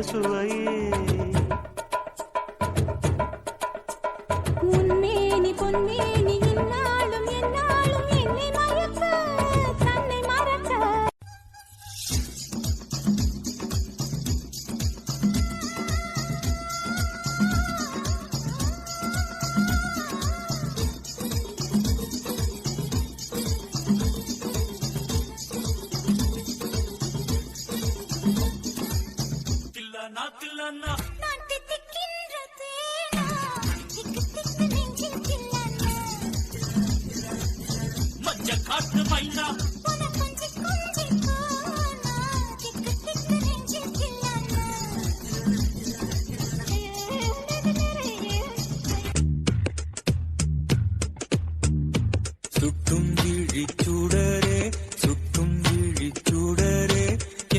சுவையே உன்மேனி பொன்மேனி இந்நாளும் எந்நாளும் என்னை மயக்க தன்னை மறக்க நான் தித்திக்கின்ற தேனா திக்கு திக்கு நெஞ்சில் கில்லன்னா மஞ்ச காட்டு மைனா உன கொஞ்சி கொஞ்சி போனா திக்கு திக்கு நெஞ்சில் கில்லன்னா சுட்டும் விழிச்சுடரே சுட்டும் விழிச்சுடரே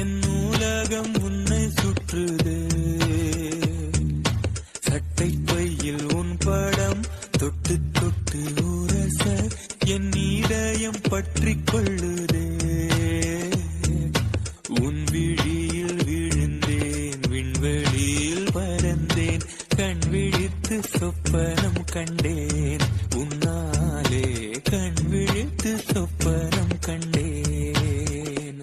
என் நூலகம் உன்னை சுற்றுதே சட்டை பையில் உன் படம் தொட்டு தொட்டு உரச என் இதயம் பற்றி கொள்ளுதே உன் விழியில் விழுந்தேன் விண்வெளியில் பறந்தேன் கண் விழித்து சொப்பனம் கண்டேன் உன்னாலே கண் விழித்து சொப்பனம் கண்டேன்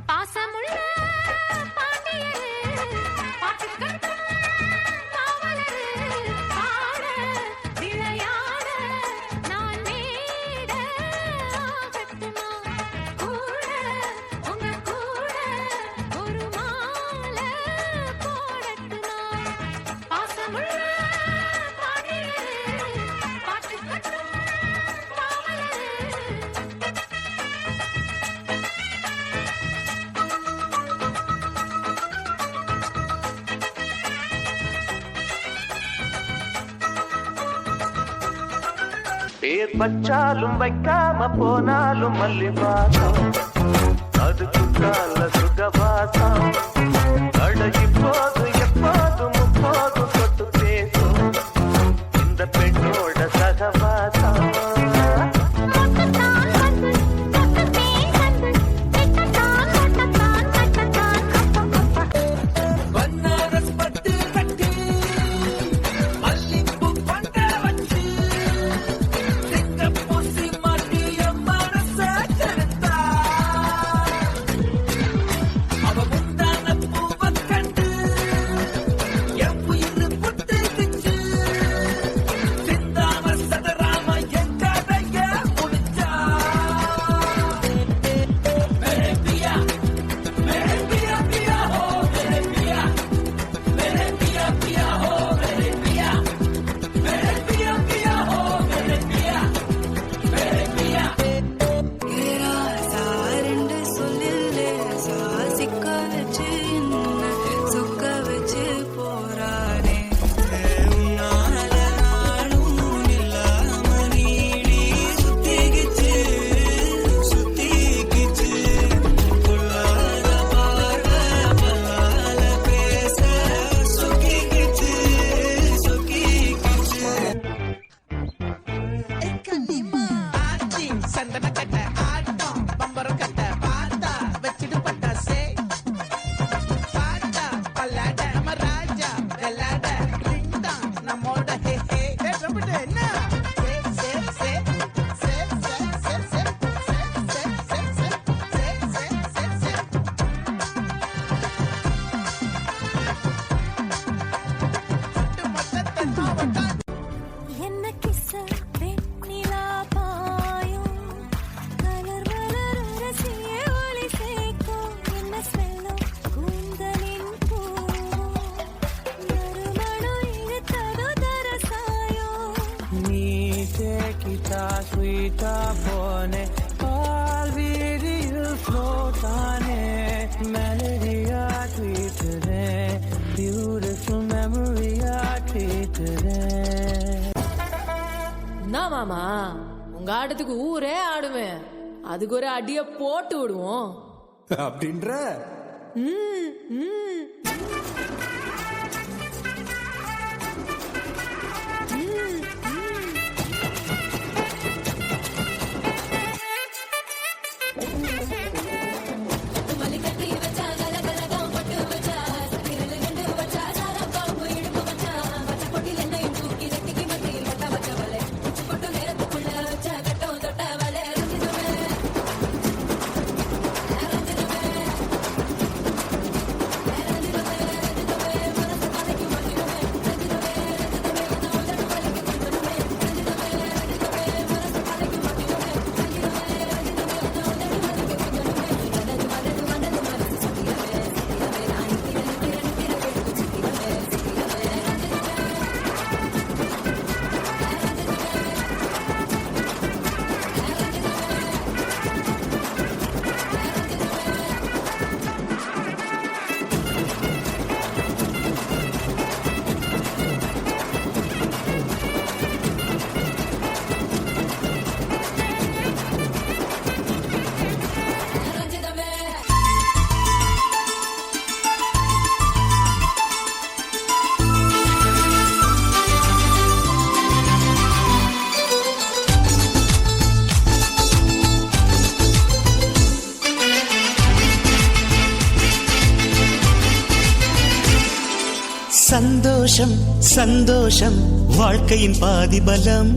பாசமுள்ள பாண்டியரு பாட்டு கட்டும் காவலரு பாட விளையாட நான் மேட ஆகட்டுமா கூட உங்க கூட ஒரு மாலை போடட்டுமா பாசமுள்ள பாண்டியரு பாட்டு கட்டும் காவலரு பேர் பச்சாலும் வைக்காம போனாலும் மல்லி வாசம் அது குற்றால சுகவாசம் அழகி போது எப்போதும் முப்போதும் தொட்டு பேசும் இந்த பெண்ணோட சகவாசம் அவ முந்தான உங்க ஆட்டத்துக்கு ஊரே ஆடுமே, அதுக்கு ஒரு அடிய போட்டு விடுவோம் அப்படின்ற சந்தோஷம் சந்தோஷம் வாழ்க்கையின் பாதிபலம்.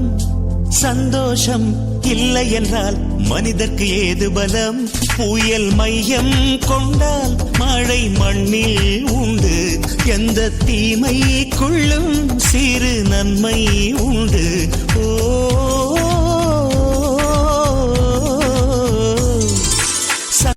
சந்தோஷம் இல்லை என்றால் மனிதர்க்கு ஏது பலம்? புயல் மையம் கொண்டால் மழை மண்ணில் உண்டு, எந்த தீமைக்குள்ளும் சிறு நன்மை உண்டு. ஓ